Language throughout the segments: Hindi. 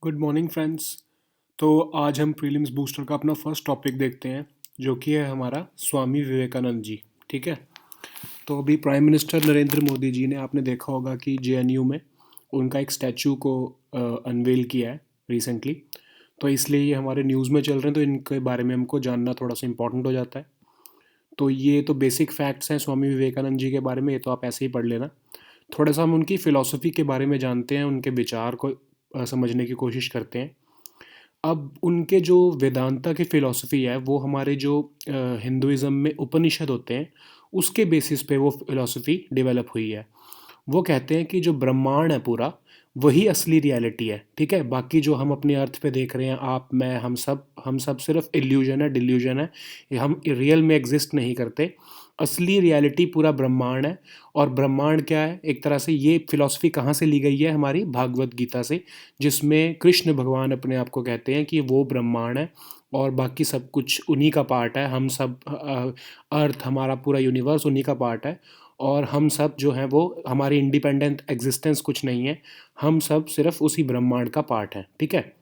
Good morning friends. तो आज हम प्रीलिम्स बूस्टर का अपना फर्स्ट टॉपिक देखते हैं, जो कि है हमारा स्वामी विवेकानंद जी। ठीक है। तो अभी प्राइम मिनिस्टर नरेंद्र मोदी जी ने, आपने देखा होगा कि जेएनयू में उनका एक स्टैचू को अनवेल किया है रिसेंटली। तो इसलिए ये हमारे न्यूज़ में चल रहे हैं, तो इनके बारे में हमको जानना थोड़ा सा इम्पोर्टेंट हो जाता है। तो ये तो बेसिक फैक्ट्स हैं स्वामी विवेकानंद जी के बारे में, ये तो आप ऐसे ही पढ़ लेना। थोड़ा सा हम उनकी फ़िलॉसफी के बारे में जानते हैं, उनके विचार को समझने की कोशिश करते हैं। अब उनके जो वेदांता की फ़िलॉसफ़ी है, वो हमारे जो हिंदुइज़्म में उपनिषद होते हैं, उसके बेसिस पे वो फ़िलॉसफ़ी डेवलप हुई है। वो कहते हैं कि जो ब्रह्मांड है पूरा, वही असली रियलिटी है। ठीक है। बाकी जो हम अपनी अर्थ पे देख रहे हैं, आप, मैं, हम सब सिर्फ इल्यूजन है, डिल्यूजन है। ये हम रियल में एग्जिस्ट नहीं करते। असली रियलिटी पूरा ब्रह्मांड है। और ब्रह्मांड क्या है, एक तरह से ये फिलॉसफी कहाँ से ली गई है, हमारी भागवत गीता से, जिसमें कृष्ण भगवान अपने आप को कहते हैं कि वो ब्रह्मांड है और बाकी सब कुछ उन्हीं का पार्ट है। हम सब अर्थ, हमारा पूरा यूनिवर्स उन्हीं का पार्ट है। और हम सब जो हैं वो, हमारी इंडिपेंडेंट एग्जिस्टेंस कुछ नहीं है। हम सब सिर्फ उसी ब्रह्मांड का पार्ट हैं। ठीक है।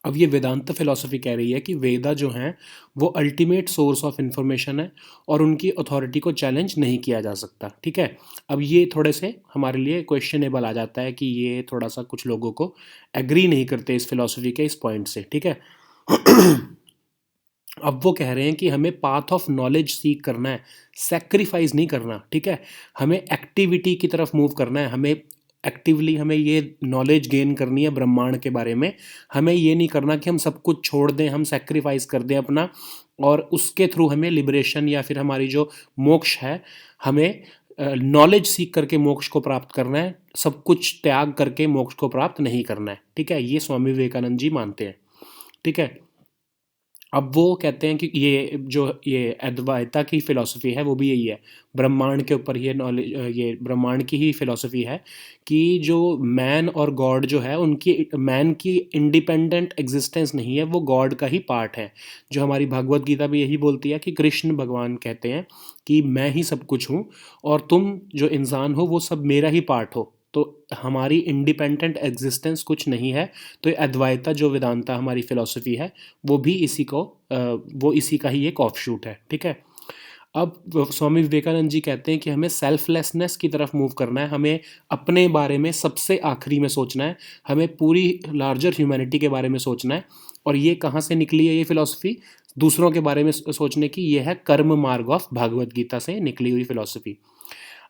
अब ये वेदांत फिलॉसफी कह रही है कि वेदा जो हैं वो अल्टीमेट सोर्स ऑफ इंफॉर्मेशन है और उनकी अथॉरिटी को चैलेंज नहीं किया जा सकता। ठीक है। अब ये थोड़े से हमारे लिए क्वेश्चनेबल आ जाता है कि ये थोड़ा सा कुछ लोगों को एग्री नहीं करते इस फिलॉसफी के इस पॉइंट से। ठीक है। अब वो कह रहे हैं कि हमें पाथ ऑफ नॉलेज सीख करना है, सेक्रीफाइस नहीं करना। ठीक है। हमें एक्टिविटी की तरफ मूव करना है, हमें एक्टिवली हमें ये नॉलेज गेन करनी है ब्रह्मांड के बारे में। हमें ये नहीं करना कि हम सब कुछ छोड़ दें, हम सेक्रीफाइस कर दें अपना, और उसके थ्रू हमें लिबरेशन या फिर हमारी जो मोक्ष है, हमें नॉलेज सीख करके मोक्ष को प्राप्त करना है। सब कुछ त्याग करके मोक्ष को प्राप्त नहीं करना है। ठीक है। ये स्वामी विवेकानंद जी मानते हैं। ठीक है। अब वो कहते हैं कि ये अद्वैता की फ़िलॉसफ़ी है, वो भी यही है। ब्रह्मांड के ऊपर ये नॉलेज, ये ब्रह्मांड की ही फ़िलॉसफ़ी है कि जो मैन और गॉड जो है, उनकी मैन की इंडिपेंडेंट एग्जिस्टेंस नहीं है, वो गॉड का ही पार्ट है। जो हमारी भगवत गीता भी यही बोलती है कि कृष्ण भगवान कहते हैं कि मैं ही सब कुछ हूँ और तुम जो इंसान हो वो सब मेरा ही पार्ट हो। तो हमारी इंडिपेंडेंट एग्जिस्टेंस कुछ नहीं है। तो ये अद्वैता जो वेदांता हमारी फ़िलॉसफ़ी है, वो भी वो इसी का ही एक ऑफशूट है। ठीक है। अब स्वामी विवेकानंद जी कहते हैं कि हमें सेल्फलेसनेस की तरफ मूव करना है, हमें अपने बारे में सबसे आखिरी में सोचना है, हमें पूरी लार्जर ह्यूमैनिटी के बारे में सोचना है। और ये कहाँ से निकली है ये फिलॉसफी, दूसरों के बारे में सोचने की? ये है कर्म मार्ग ऑफ भागवत गीता से निकली हुई फिलॉसफी।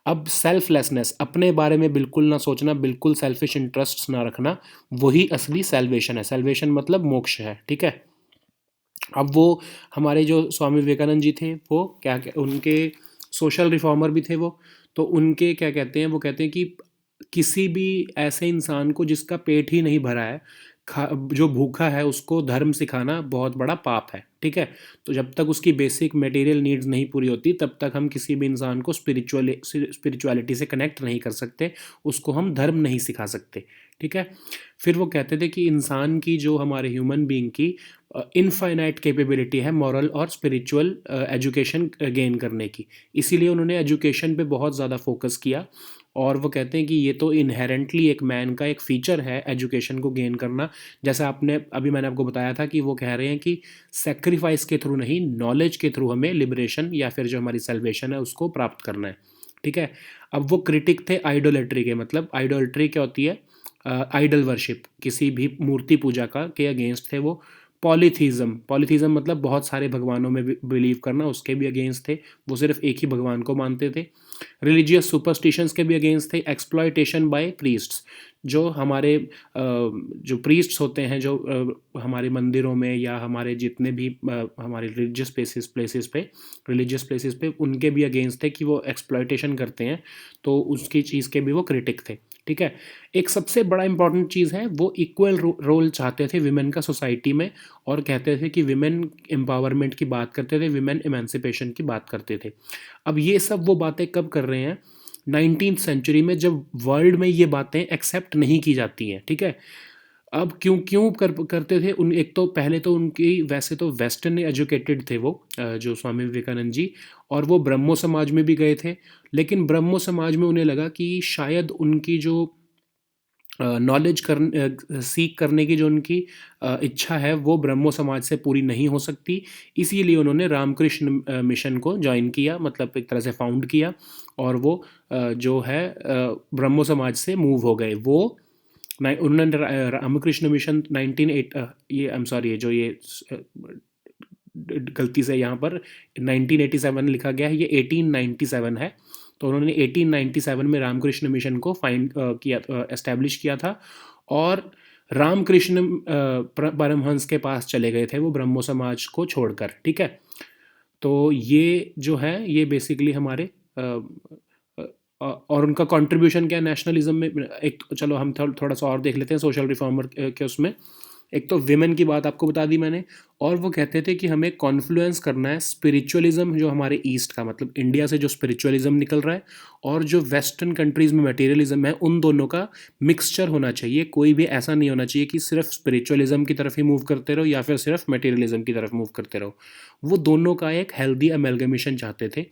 अब सेल्फलेसनेस, अपने बारे में बिल्कुल ना सोचना, बिल्कुल सेल्फिश इंटरेस्ट्स ना रखना, वही असली सेल्वेशन है। सेल्वेशन मतलब मोक्ष है। ठीक है। अब वो हमारे जो स्वामी विवेकानंद जी थे, वो उनके सोशल रिफॉर्मर भी थे वो। तो उनके क्या कहते हैं, वो कहते हैं कि किसी भी ऐसे इंसान को जिसका पेट ही नहीं भरा है, खा जो भूखा है, उसको धर्म सिखाना बहुत बड़ा पाप है। ठीक है। तो जब तक उसकी बेसिक मटेरियल नीड्स नहीं पूरी होती, तब तक हम किसी भी इंसान को स्पिरिचुअलिटी से कनेक्ट नहीं कर सकते, उसको हम धर्म नहीं सिखा सकते। ठीक है। फिर वो कहते थे कि इंसान की, जो हमारे ह्यूमन बीइंग की इनफाइनाइट कैपेबिलिटी है मॉरल और स्पिरिचुअल एजुकेशन गेन करने की। इसीलिए उन्होंने एजुकेशन पे बहुत ज़्यादा फोकस किया। और वो कहते हैं कि ये तो इनहेरेंटली एक मैन का एक फ़ीचर है एजुकेशन को गेन करना। जैसे आपने अभी, मैंने आपको बताया था कि वो कह रहे हैं कि सेक्रीफाइस के थ्रू नहीं, नॉलेज के थ्रू हमें लिबरेशन या फिर जो हमारी सेल्वेशन है उसको प्राप्त करना है। ठीक है। अब वो क्रिटिक थे आइडोलेट्री के। मतलब आइडोलेट्री क्या होती है? आइडल वर्शिप, किसी भी मूर्ति पूजा का के अगेंस्ट थे वो। पॉलीथीज़म, पॉलीथीज़म मतलब बहुत सारे भगवानों में बिलीव करना, उसके भी अगेंस्ट थे। वो सिर्फ एक ही भगवान को मानते थे। रिलीजियस सुपरस्टिशंस के भी अगेंस्ट थे। एक्सप्लॉयटेशन बाय प्रीस्ट्स, जो हमारे जो प्रीस्ट्स होते हैं, जो हमारे मंदिरों में या हमारे जितने भी हमारे रिलीजियस प्लेसेस पे उनके भी अगेंस्ट थे कि वो एक्सप्लॉयटेशन करते हैं। तो उसकी चीज़ के भी वो क्रिटिक थे। ठीक है। एक सबसे बड़ा इंपॉर्टेंट चीज़ है, वो इक्वल रोल चाहते थे विमेन का सोसाइटी में। और कहते थे कि विमेन एम्पावरमेंट की बात करते थे, विमेन एमेंसिपेशन की बात करते थे। अब ये सब वो बातें कब कर रहे हैं? 19th सेंचुरी में, जब वर्ल्ड में ये बातें एक्सेप्ट नहीं की जाती हैं। ठीक है। अब क्यों क्यों करते थे उन, एक तो पहले तो उनकी, वैसे तो वेस्टर्न एजुकेटेड थे वो, जो स्वामी विवेकानंद जी। और वो ब्रह्मो समाज में भी गए थे। लेकिन ब्रह्मो समाज में उन्हें लगा कि शायद उनकी जो नॉलेज सीख करने की जो उनकी इच्छा है वो ब्रह्मो समाज से पूरी नहीं हो सकती। इसीलिए उन्होंने रामकृष्ण मिशन को ज्वाइन किया, मतलब एक तरह से फाउंड किया, और वो जो है ब्रह्मो समाज से मूव हो गए। वो उन्होंने रामकृष्ण मिशन 19 ये आई एम सॉरी, जो ये गलती से यहाँ पर 1987 लिखा गया है, ये 1897 है। तो उन्होंने 1897 में रामकृष्ण मिशन को किया, एस्टेब्लिश किया था, और रामकृष्ण परमहंस के पास चले गए थे वो ब्रह्मो समाज को छोड़कर, ठीक है। तो ये जो है ये बेसिकली हमारे और उनका कंट्रीब्यूशन क्या है नेशनलिज्म में। एक तो चलो हम थोड़ा सा और देख लेते हैं सोशल रिफॉर्मर के उसमें। एक तो विमेन की बात आपको बता दी मैंने, और वो कहते थे कि हमें कॉन्फ्लुएंस करना है स्पिरिचुअलिज्म जो हमारे ईस्ट का, मतलब इंडिया से जो स्पिरिचुअलिज्म निकल रहा है और जो वेस्टर्न कंट्रीज़ में मटेरियलिज्म है, उन दोनों का मिक्सचर होना चाहिए। कोई भी ऐसा नहीं होना चाहिए कि सिर्फ स्पिरिचुअलिज्म की तरफ ही मूव करते रहो या फिर सिर्फ मटेरियलिज्म की तरफ मूव करते रहो। वो दोनों का एक हेल्दी अमेलगमेशन चाहते थे।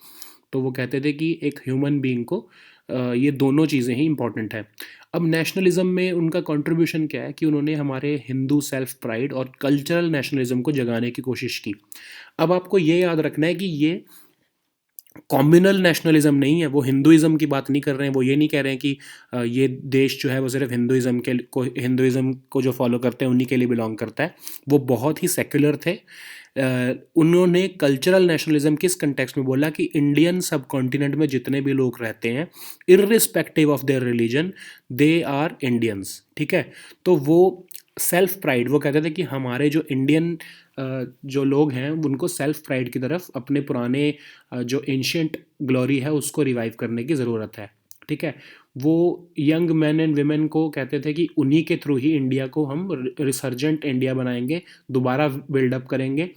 तो वो कहते थे कि एक ह्यूमन बीइंग को ये दोनों चीज़ें ही इंपॉर्टेंट है। अब नेशनलिज्म में उनका कंट्रीब्यूशन क्या है कि उन्होंने हमारे हिंदू सेल्फ प्राइड और कल्चरल नेशनलिज्म को जगाने की कोशिश की। अब आपको ये याद रखना है कि ये कॉम्युनल नेशनलिज्म नहीं है, वो हिंदुइज्म की बात नहीं कर रहे हैं। वो ये नहीं कह रहे हैं कि ये देश जो है वो सिर्फ हिंदुइज्म को जो फॉलो करते हैं उन्हीं के लिए बिलोंग करता है। वो बहुत ही सेक्युलर थे। उन्होंने कल्चरल नेशनलिज्म किस कंटेक्स्ट में बोला कि इंडियन सब कॉन्टिनेंट में जितने भी लोग रहते हैं, irrespective of their religion, they are Indians, ठीक है। तो वो सेल्फ प्राइड, वो कहते थे कि हमारे जो इंडियन जो लोग हैं उनको सेल्फ प्राइड की तरफ, अपने पुराने जो एंशियंट ग्लोरी है उसको रिवाइव करने की ज़रूरत है, ठीक है। वो यंग मैन एंड वेमेन को कहते थे कि उन्हीं के थ्रू ही इंडिया को हम रिसर्जेंट इंडिया बनाएंगे, दोबारा बिल्डअप करेंगे।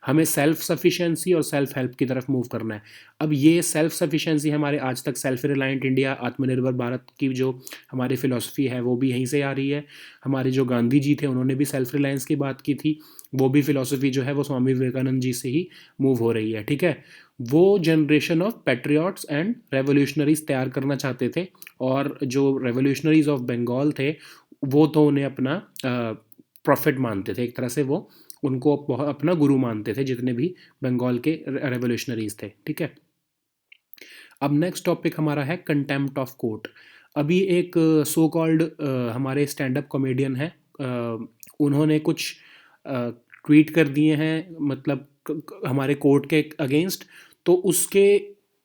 हमें सेल्फ सफिशिएंसी और सेल्फ हेल्प की तरफ मूव करना है। अब ये सेल्फ सफिशिएंसी हमारे आज तक सेल्फ रिलायंट इंडिया, आत्मनिर्भर भारत की जो हमारी फ़िलॉसफी है वो भी यहीं से आ रही है। हमारे जो गांधी जी थे उन्होंने भी सेल्फ रिलायंस की बात की थी। वो भी फ़िलॉसफी जो है वो स्वामी विवेकानंद जी से ही मूव हो रही है, ठीक है। वो generation of patriots and revolutionaries तैयार करना चाहते थे, और जो रेवोल्यूशनरीज ऑफ बंगाल थे वो तो उन्हें अपना प्रॉफिट मानते थे, एक तरह से वो उनको अपना गुरु मानते थे, जितने भी बंगाल के रेवोल्यूशनरीज थे, ठीक है। अब नेक्स्ट टॉपिक हमारा है कंटेम्प्ट ऑफ कोर्ट। अभी एक सो कॉल्ड हमारे स्टैंड अप कॉमेडियन है, उन्होंने कुछ ट्वीट कर दिए हैं, मतलब हमारे कोर्ट के अगेंस्ट। तो उसके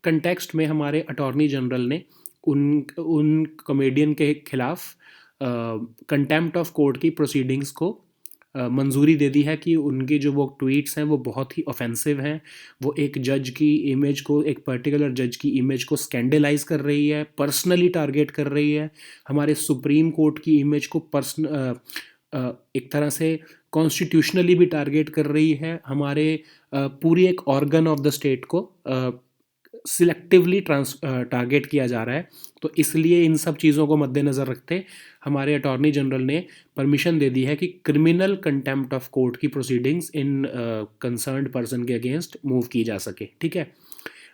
कंटेक्स्ट में हमारे अटॉर्नी जनरल ने उन कॉमेडियन के खिलाफ कंटेम्प्ट ऑफ कोर्ट की प्रोसीडिंग्स को मंजूरी दे दी है कि उनकी जो वो ट्वीट्स हैं वो बहुत ही ऑफेंसिव हैं। वो एक जज की इमेज को, एक पर्टिकुलर जज की इमेज को स्कैंडलाइज कर रही है, पर्सनली टारगेट कर रही है, हमारे सुप्रीम कोर्ट की इमेज को एक तरह से कॉन्स्टिट्यूशनली भी टारगेट कर रही है, हमारे पूरी एक ऑर्गन ऑफ द स्टेट को सिलेक्टिवली टारगेट किया जा रहा है। तो इसलिए इन सब चीज़ों को मद्देनज़र रखते हमारे अटॉर्नी जनरल ने परमिशन दे दी है कि क्रिमिनल कंटेम्प्ट ऑफ कोर्ट की प्रोसीडिंग्स इन कंसर्न्ड पर्सन के अगेंस्ट मूव की जा सके, ठीक है।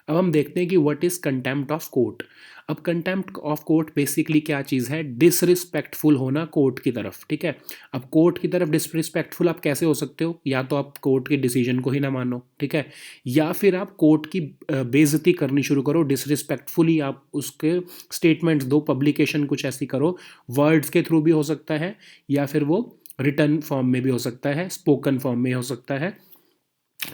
अब हम देखते हैं कि what is contempt of court. अब कंटेम्प्ट ऑफ कोर्ट बेसिकली क्या चीज़ है? डिसरिस्पेक्टफुल होना कोर्ट की तरफ, ठीक है। अब कोर्ट की तरफ डिसरिस्पेक्टफुल आप कैसे हो सकते हो? या तो आप कोर्ट के डिसीजन को ही ना मानो, ठीक है, या फिर आप कोर्ट की बेइज्जती करनी शुरू करो, डिसरिस्पेक्टफुली आप उसके स्टेटमेंट्स दो, पब्लिकेशन कुछ ऐसी करो, वर्ड्स के थ्रू भी हो सकता है, या फिर वो रिटर्न फॉर्म में भी हो सकता है, स्पोकन फॉर्म में हो सकता है।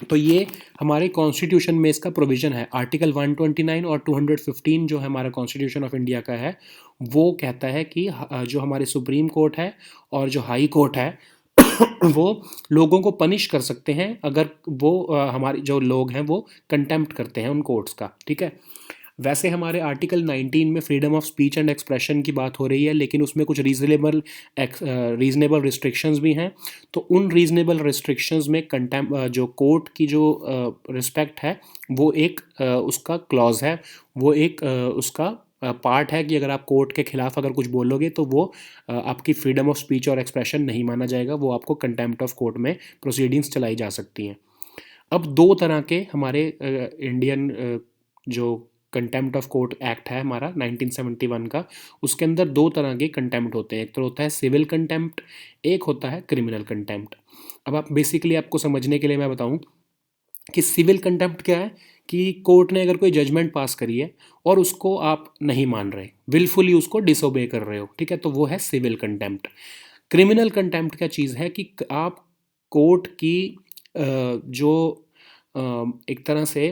तो ये हमारे कॉन्स्टिट्यूशन में इसका प्रोविज़न है। आर्टिकल 129 और 215 जो है हमारा कॉन्स्टिट्यूशन ऑफ इंडिया का है, वो कहता है कि जो हमारे सुप्रीम कोर्ट है और जो हाई कोर्ट है वो लोगों को पनिश कर सकते हैं अगर वो हमारे जो लोग हैं वो कंटेम्प्ट करते हैं उन कोर्ट्स का, ठीक है। वैसे हमारे आर्टिकल 19 में freedom of speech and expression की बात हो रही है, लेकिन उसमें कुछ रीज़नेबल रिस्ट्रिक्शंस भी हैं। तो उन रीज़नेबल रिस्ट्रिक्शंस में जो कोर्ट की जो रिस्पेक्ट है वो एक उसका क्लॉज है, वो एक उसका पार्ट है कि अगर आप कोर्ट के खिलाफ अगर कुछ बोलोगे तो वो आपकी फ्रीडम ऑफ स्पीच और एक्सप्रेशन नहीं माना जाएगा, वो आपको कंटेम्प्ट ऑफ कोर्ट में प्रोसीडिंग्स चलाई जा सकती हैं। अब दो तरह के हमारे इंडियन जो कंटेम्प्ट ऑफ कोर्ट एक्ट है हमारा 1971 का, उसके अंदर दो तरह के कंटेम्प्ट होते हैं, एक तो होता है सिविल कंटेम्प्ट, एक होता है क्रिमिनल कंटेम्प्ट। अब आप बेसिकली आपको समझने के लिए मैं बताऊं कि सिविल कंटेम्प्ट क्या है, कि कोर्ट ने अगर कोई जजमेंट पास करी है और उसको आप नहीं मान रहे, विलफुली उसको डिसोबे कर रहे हो, ठीक है, तो वो है सिविल कंटेम्प्ट। क्रिमिनल कंटेम्प्ट क्या चीज़ है कि आप कोर्ट की जो एक तरह से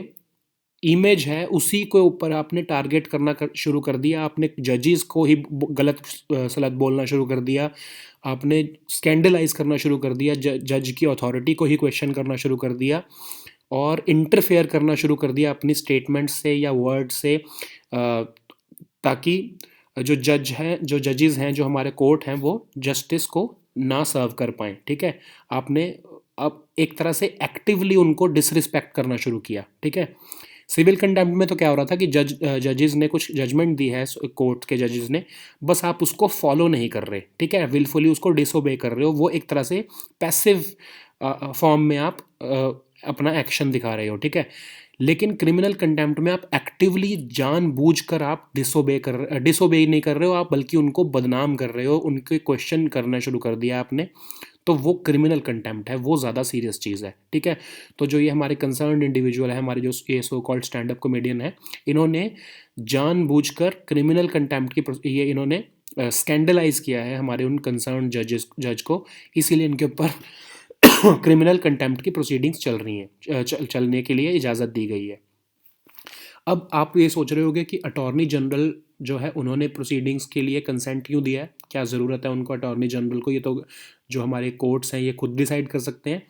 इमेज है उसी के ऊपर आपने टारगेट करना शुरू कर दिया, आपने जजेस को ही गलत सलत बोलना शुरू कर दिया, आपने स्कैंडलाइज करना शुरू कर दिया, जज की अथॉरिटी को ही क्वेश्चन करना शुरू कर दिया और इंटरफेयर करना शुरू कर दिया अपनी स्टेटमेंट से या वर्ड से, ताकि जो जज हैं, जो जजेस हैं, जो हमारे कोर्ट हैं, वो जस्टिस को ना सर्व कर पाएँ, ठीक है। आपने अब एक तरह से एक्टिवली उनको डिसरिस्पेक्ट करना शुरू किया, ठीक है। सिविल कंटेम्प्ट में तो क्या हो रहा था कि जजेस ने कुछ जजमेंट दी है, कोर्ट के जजेस ने, बस आप उसको फॉलो नहीं कर रहे, ठीक है, विलफुली उसको डिसोबे कर रहे हो, वो एक तरह से पैसिव फॉर्म में आप अपना एक्शन दिखा रहे हो, ठीक है। लेकिन क्रिमिनल कंटेम्प्ट में आप एक्टिवली जानबूझकर आप डिसोबे नहीं कर रहे हो आप, बल्कि उनको बदनाम कर रहे हो, उनके क्वेश्चन करना शुरू कर दिया आपने, तो वो क्रिमिनल कंटेम्प्ट है, वो ज़्यादा सीरियस चीज़ है, ठीक है। तो जो ये हमारे कंसर्न्ड इंडिविजुअल है, हमारे जो ये so called stand up comedian है, इन्होंने जानबूझकर क्रिमिनल कंटेम्प्ट की ये इन्होंने स्कैंडलाइज किया है हमारे उन कंसर्न जज को, इसीलिए इनके ऊपर क्रिमिनल कंटेम्प्ट की प्रोसीडिंग्स चल रही हैं, चलने के लिए इजाज़त दी गई है। अब आप ये सोच रहे होगे कि अटॉर्नी जनरल जो है उन्होंने प्रोसीडिंग्स के लिए कंसेंट क्यों दिया है, क्या ज़रूरत है उनको अटॉर्नी जनरल को, ये तो जो हमारे कोर्ट्स हैं ये खुद डिसाइड कर सकते हैं।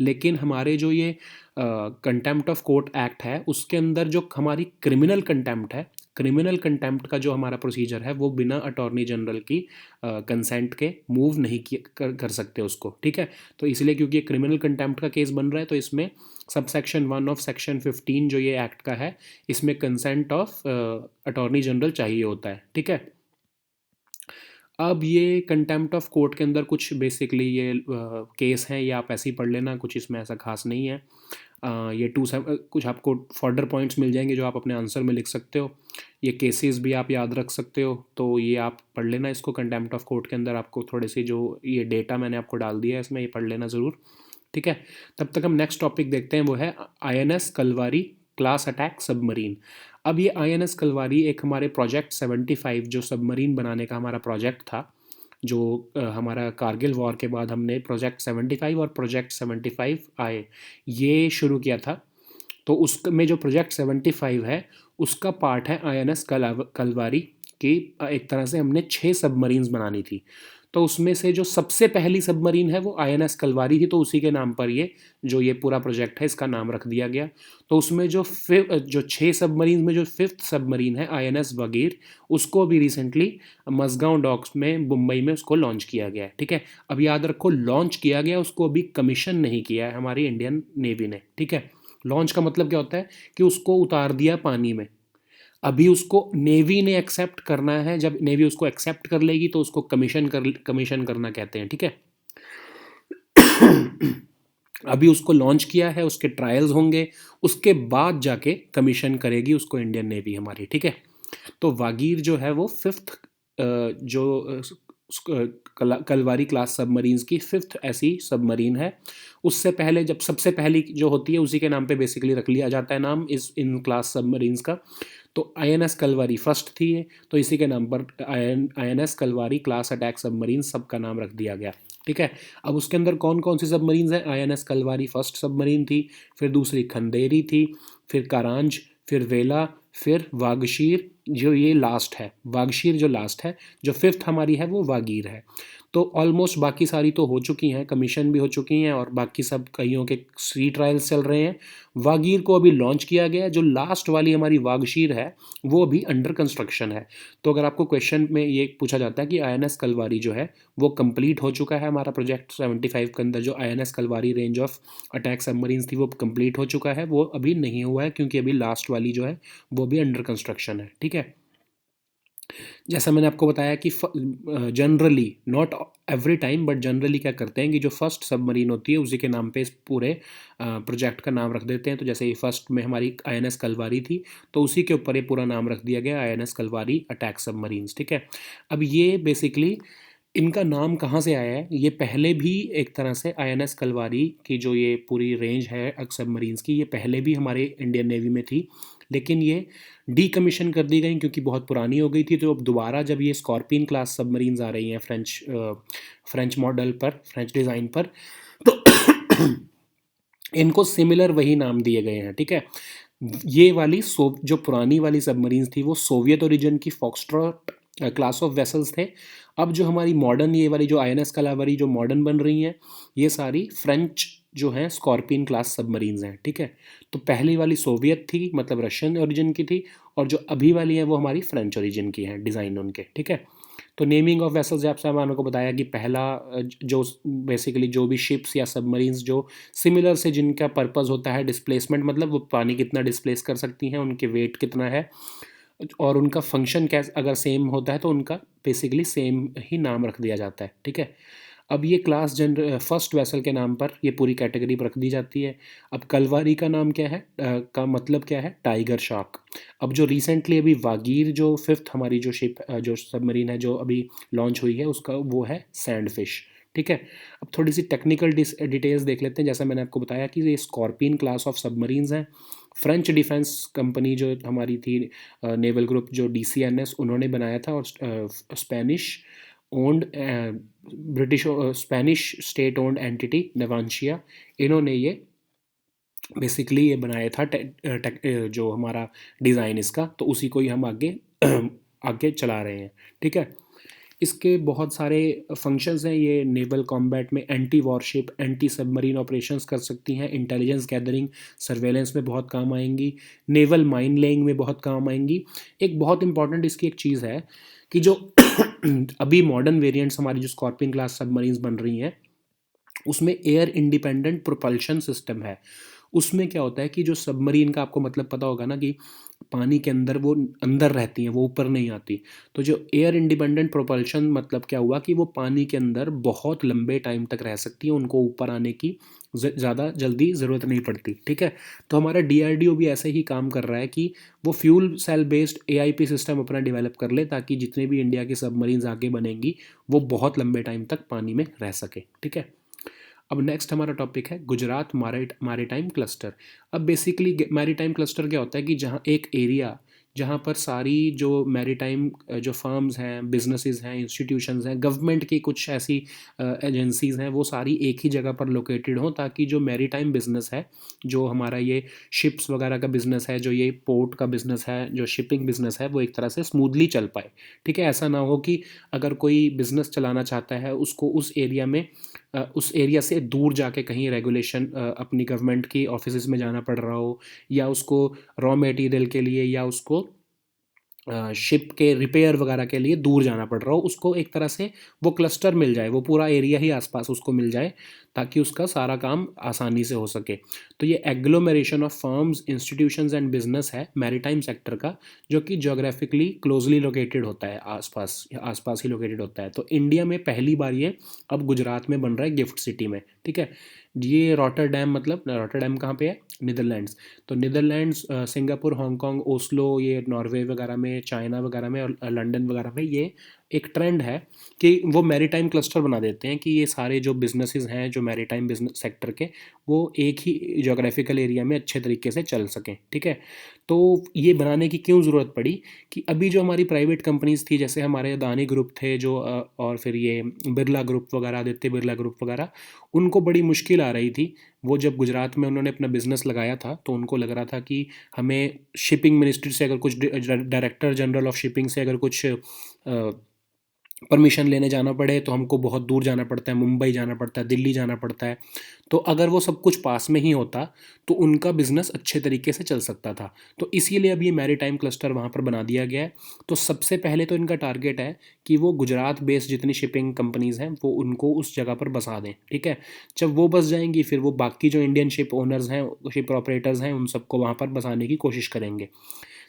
लेकिन हमारे जो ये कंटेम्प्ट ऑफ कोर्ट एक्ट है उसके अंदर जो हमारी क्रिमिनल कंटेम्प्ट है, क्रिमिनल कंटेम्प्ट का जो हमारा प्रोसीजर है वो बिना अटॉर्नी जनरल की कंसेंट के मूव नहीं कर सकते उसको, ठीक है। तो इसलिए क्योंकि ये क्रिमिनल कंटेम्प्ट का केस बन रहा है, तो इसमें सबसेक्शन 1 ऑफ सेक्शन 15 जो ये एक्ट का है, इसमें कंसेंट ऑफ अटॉर्नी जनरल चाहिए होता है, ठीक है। अब ये कंटेम्प्ट ऑफ कोर्ट के अंदर कुछ बेसिकली ये केस हैं, ये आप ऐसे ही पढ़ लेना, कुछ इसमें ऐसा खास नहीं है। ये कुछ आपको फर्दर पॉइंट्स मिल जाएंगे जो आप अपने आंसर में लिख सकते हो, ये केसेस भी आप याद रख सकते हो, तो ये आप पढ़ लेना इसको। कंटेम्प्ट ऑफ कोर्ट के अंदर आपको थोड़े से जो ये डेटा मैंने आपको डाल दिया है इसमें, ये पढ़ लेना ज़रूर, ठीक है। तब तक हम नेक्स्ट टॉपिक देखते हैं, वो है INS Kalwari class attack submarine. अब ये INS कलवारी एक हमारे प्रोजेक्ट 75 जो सबमरीन बनाने का हमारा प्रोजेक्ट था, जो हमारा कारगिल वॉर के बाद हमने प्रोजेक्ट 75 और प्रोजेक्ट 75 आए ये शुरू किया था। तो उसमें जो प्रोजेक्ट 75 है उसका पार्ट है INS कलवारी की, एक तरह से हमने 6 सबमरीन्स बनानी थी। तो उसमें से जो सबसे पहली सबमरीन है वो INS कलवारी थी, तो उसी के नाम पर ये जो ये पूरा प्रोजेक्ट है इसका नाम रख दिया गया। तो उसमें जो 6 सबमरीन में जो 5th सबमरीन है INS वगीर, उसको भी रिसेंटली मसगांव डॉक्स में मुंबई में उसको लॉन्च किया गया है, ठीक है। अब याद रखो लॉन्च किया गया, उसको अभी कमीशन नहीं किया है हमारी इंडियन नेवी ने, ठीक है। लॉन्च का मतलब क्या होता है कि उसको उतार दिया पानी में, अभी उसको नेवी ने एक्सेप्ट करना है, जब नेवी उसको एक्सेप्ट कर लेगी तो उसको कमीशन करना कहते हैं, ठीक है। अभी उसको लॉन्च किया है, उसके ट्रायल्स होंगे, उसके बाद जाके कमीशन करेगी उसको इंडियन नेवी हमारी, ठीक है। तो वागीर जो है वो 5th जो कलवारी क्लास सबमरीन्स की 5th ऐसी सबमरीन है। उससे पहले जब सबसे पहली जो होती है उसी के नाम पे बेसिकली रख लिया जाता है नाम इन क्लास सबमरीन्स का। तो INS कलवारी फर्स्ट थी ये, तो इसी के नाम पर INS Kalwari class attack submarine सबका नाम रख दिया गया, ठीक है। अब उसके अंदर कौन कौन सी सबमरीन्स हैं, INS कलवारी फर्स्ट सबमरीन थी, फिर दूसरी खंदेरी थी, फिर कारांज, फिर वेला, फिर वागशीर जो ये लास्ट है, वागशीर जो लास्ट है, जो 5th हमारी है वो वागीर है। तो ऑलमोस्ट बाकी सारी तो हो चुकी हैं, कमीशन भी हो चुकी हैं, और बाकी सब कईयों के सी ट्रायल्स चल रहे हैं। वागीर को अभी लॉन्च किया गया है, जो लास्ट वाली हमारी वागशीर है वो अभी अंडर कंस्ट्रक्शन है। तो अगर आपको क्वेश्चन में ये पूछा जाता है कि INS कलवारी जो है वो कंप्लीट हो चुका है, हमारा प्रोजेक्ट 75 के अंदर जो INS Kalwari range of attack submarines थी वो कंप्लीट हो चुका है, वो अभी नहीं हुआ है क्योंकि अभी लास्ट वाली जो है वो भी अंडर कंस्ट्रक्शन है, ठीक है। जैसा मैंने आपको बताया कि generally, not every time but generally क्या करते हैं कि जो फर्स्ट सबमरीन होती है उसी के नाम पे इस पूरे प्रोजेक्ट का नाम रख देते हैं। तो जैसे फर्स्ट में हमारी आईएनएस कलवारी थी, तो उसी के ऊपर ये पूरा नाम रख दिया गया, आईएनएस कलवारी अटैक सबमरीन्स। ठीक है। अब ये बेसिकली इनका नाम कहाँ से आया है, ये पहले भी एक तरह से आईएनएस कलवारी की जो ये पूरी रेंज है सबमरीन्स की, ये पहले भी हमारे इंडियन नेवी में थी, लेकिन ये डीकमीशन कर दी गई क्योंकि बहुत पुरानी हो गई थी। तो अब दोबारा जब ये स्कॉर्पियन क्लास सबमरीन्स आ रही हैं फ्रेंच मॉडल पर, फ्रेंच डिज़ाइन पर, तो इनको सिमिलर वही नाम दिए गए हैं। ठीक है। ये वाली जो पुरानी वाली सबमरीन्स थी वो सोवियत ओरिजिन की फॉक्सट्रॉट क्लास ऑफ वेसल्स थे। अब जो हमारी मॉडर्न ये वाली जो आईएनएस कलावरी जो मॉडर्न बन रही हैं, ये सारी फ्रेंच जो हैं स्कॉर्पियन क्लास सबमरीन्स हैं। ठीक है। तो पहली वाली सोवियत थी, मतलब रशियन ओरिजिन की थी, और जो अभी वाली है वो हमारी फ्रेंच ओरिजिन की हैं, डिज़ाइन उनके। ठीक है। तो नेमिंग ऑफ वेसल्स आपसे मैंने को बताया कि पहला जो बेसिकली जो भी शिप्स या सबमरीन्स जो सिमिलर से जिनका पर्पस होता है डिस्प्लेसमेंट, मतलब वो पानी कितना डिस्प्लेस कर सकती हैं, उनके वेट कितना है, और उनका फंक्शन कैसे अगर सेम होता है तो उनका बेसिकली सेम ही नाम रख दिया जाता है। ठीक है। अब ये क्लास फर्स्ट वेसल के नाम पर ये पूरी कैटेगरी रख दी जाती है। अब कलवारी का नाम क्या है, का मतलब क्या है, टाइगर शार्क। अब जो रिसेंटली अभी वागीर जो फिफ्थ हमारी जो शिप जो सबमरीन है जो अभी लॉन्च हुई है, उसका वो है सैंड फिश। ठीक है। अब थोड़ी सी टेक्निकल डिटेल्स देख लेते हैं। जैसा मैंने आपको बताया कि ये स्कॉर्पियन क्लास ऑफ सबमरीन्स हैं। फ्रेंच डिफेंस कंपनी जो हमारी थी, नेवल ग्रुप जो डीसीएनएस, उन्होंने बनाया था, और Spanish owned British Spanish state owned entity नवांशिया, इन्होंने ये बेसिकली ये बनाया था जो हमारा डिज़ाइन इसका, तो उसी को ही हम आगे आगे चला रहे हैं। ठीक है। इसके बहुत सारे फंक्शंस हैं। ये नेवल कॉम्बैट में anti worship, anti submarine operations कर सकती हैं, इंटेलिजेंस गैदरिंग, सर्वेलेंस में बहुत काम आएंगी, नेवल माइन लेइंग में बहुत काम आएंगी। एक बहुत इंपॉर्टेंट इसकी एक चीज़ है कि जो अभी मॉडर्न वेरिएंट्स हमारी जो स्कॉर्पियन क्लास सबमरीन्स बन रही हैं, उसमें एयर इंडिपेंडेंट प्रोपल्शन सिस्टम है। उसमें क्या होता है कि जो सबमरीन का आपको मतलब पता होगा ना कि पानी के अंदर वो अंदर रहती हैं, वो ऊपर नहीं आती। तो जो एयर इंडिपेंडेंट प्रोपल्शन मतलब क्या हुआ कि वो पानी के अंदर बहुत लंबे टाइम तक रह सकती हैं, उनको ऊपर आने की ज़्यादा जल्दी ज़रूरत नहीं पड़ती। ठीक है। तो हमारा डीआरडीओ भी ऐसे ही काम कर रहा है कि वो fuel cell based AIP system अपना डेवलप कर ले, ताकि जितने भी इंडिया की सबमरीन्स आगे बनेंगी वो बहुत लंबे टाइम तक पानी में रह सके। ठीक है। अब नेक्स्ट हमारा टॉपिक है गुजरात मैरीटाइम क्लस्टर। अब बेसिकली मैरीटाइम क्लस्टर क्या होता है कि जहाँ एक एरिया, जहाँ पर सारी जो मैरीटाइम जो फर्म्स हैं, बिजनेसेस हैं, इंस्टीट्यूशंस हैं, गवर्नमेंट की कुछ ऐसी एजेंसीज हैं, वो सारी एक ही जगह पर लोकेटेड हों, ताकि जो मैरीटाइम बिजनेस है, जो हमारा ये शिप्स वगैरह का बिजनेस है, जो ये पोर्ट का बिजनेस है, जो शिपिंग बिजनेस है, वो एक तरह से स्मूथली चल पाए। ठीक है। ऐसा ना हो कि अगर कोई बिजनेस चलाना चाहता है उसको उस एरिया से दूर जाके कहीं रेगुलेशन अपनी गवर्नमेंट की ऑफिस में जाना पड़ रहा हो, या उसको रॉ मटेरियल के लिए या उसको शिप के रिपेयर वगैरह के लिए दूर जाना पड़ रहा हो, उसको एक तरह से वो क्लस्टर मिल जाए, वो पूरा एरिया ही आसपास उसको मिल जाए, ताकि उसका सारा काम आसानी से हो सके। तो ये agglomeration of firms, institutions and business है मैरीटाइम सेक्टर का, जो कि जोग्राफिकली क्लोजली लोकेटेड होता है, आसपास आसपास ही लोकेटेड होता है। तो इंडिया में पहली बार ये अब गुजरात में बन रहा है, गिफ्ट सिटी में। ठीक है। ये रॉटरडैम, मतलब रॉटरडैम कहाँ पे है, नीदरलैंड्स। तो नीदरलैंड्स, सिंगापुर, हांगकांग, ओस्लो, ये नॉर्वे वगैरह में, चाइना वगैरह में और लंदन वगैरह में ये एक ट्रेंड है कि वो मैरीटाइम क्लस्टर बना देते हैं, कि ये सारे जो बिजनेसेस हैं जो मैरीटाइम बिजनेस सेक्टर के, वो एक ही जोग्राफिकल एरिया में अच्छे तरीके से चल सकें। ठीक है। तो ये बनाने की क्यों ज़रूरत पड़ी कि अभी जो हमारी प्राइवेट कंपनीज थी, जैसे हमारे अदानी ग्रुप थे जो और फिर ये बिरला ग्रुप वगैरह, आदित्य बिरला ग्रुप वगैरह, उनको बड़ी मुश्किल आ रही थी। वो जब गुजरात में उन्होंने अपना बिज़नेस लगाया था, तो उनको लग रहा था कि हमें शिपिंग मिनिस्ट्री से अगर कुछ, डायरेक्टर जनरल ऑफ शिपिंग से अगर कुछ परमिशन लेने जाना पड़े तो हमको बहुत दूर जाना पड़ता है, मुंबई जाना पड़ता है, दिल्ली जाना पड़ता है। तो अगर वो सब कुछ पास में ही होता तो उनका बिज़नेस अच्छे तरीके से चल सकता था। तो इसीलिए अब ये मैरीटाइम क्लस्टर वहाँ पर बना दिया गया है। तो सबसे पहले तो इनका टारगेट है कि वो गुजरात बेस्ड जितनी शिपिंग कंपनीज़ हैं वो उनको उस जगह पर बसा दें। ठीक है। जब वो बस जाएंगी, फिर वो बाकी जो इंडियन शिप ओनर्स हैं, शिप ऑपरेटर्स हैं, उन सबको वहाँ पर बसाने की कोशिश करेंगे।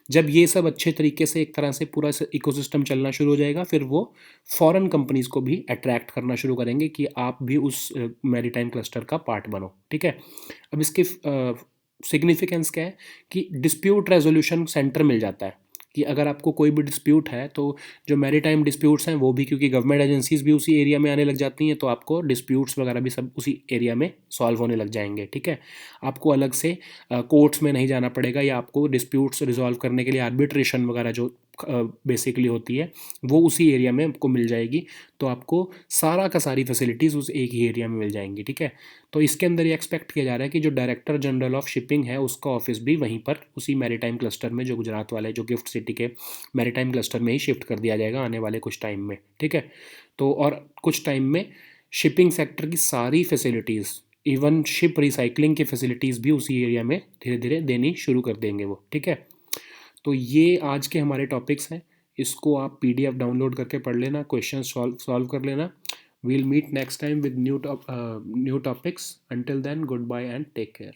जब ये सब अच्छे तरीके से एक तरह से पूरा इकोसिस्टम चलना शुरू हो जाएगा, फिर वो फॉरेन कंपनीज़ को भी अट्रैक्ट करना शुरू करेंगे कि आप भी उस मैरीटाइम क्लस्टर का पार्ट बनो, ठीक है। अब इसकी सिग्निफिकेंस क्या है कि डिस्प्यूट रेजोल्यूशन सेंटर मिल जाता है, कि अगर आपको कोई भी डिस्प्यूट है तो जो मैरीटाइम डिस्प्यूट्स हैं वो भी, क्योंकि गवर्नमेंट एजेंसीज भी उसी एरिया में आने लग जाती हैं, तो आपको डिस्प्यूट्स वगैरह भी सब उसी एरिया में सॉल्व होने लग जाएंगे, ठीक है। आपको अलग से कोर्ट्स में नहीं जाना पड़ेगा, या आपको डिस्प्यूट्स रिजॉल्व करने के लिए आर्बिट्रेशन वगैरह जो बेसिकली होती है वो उसी एरिया में आपको मिल जाएगी। तो आपको सारा का सारी फैसिलिटीज़ उस एक ही एरिया में मिल जाएंगी, ठीक है। तो इसके अंदर ये एक्सपेक्ट किया जा रहा है कि जो डायरेक्टर जनरल ऑफ शिपिंग है उसका ऑफिस भी वहीं पर उसी मैरीटाइम क्लस्टर में, जो गुजरात वाले जो गिफ्ट सिटी के मैरीटाइम क्लस्टर में ही शिफ्ट कर दिया जाएगा आने वाले कुछ टाइम में, ठीक है। तो और कुछ टाइम में शिपिंग सेक्टर की सारी फैसिलिटीज़, इवन शिप रिसाइकलिंग की फैसिलिटीज़ भी उसी एरिया में धीरे धीरे देनी शुरू कर देंगे वो, ठीक है। तो ये आज के हमारे टॉपिक्स हैं, इसको आप PDF डाउनलोड करके पढ़ लेना, क्वेश्चन सॉल्व कर लेना। We'll meet next time with new topics. Until then, good bye and take care.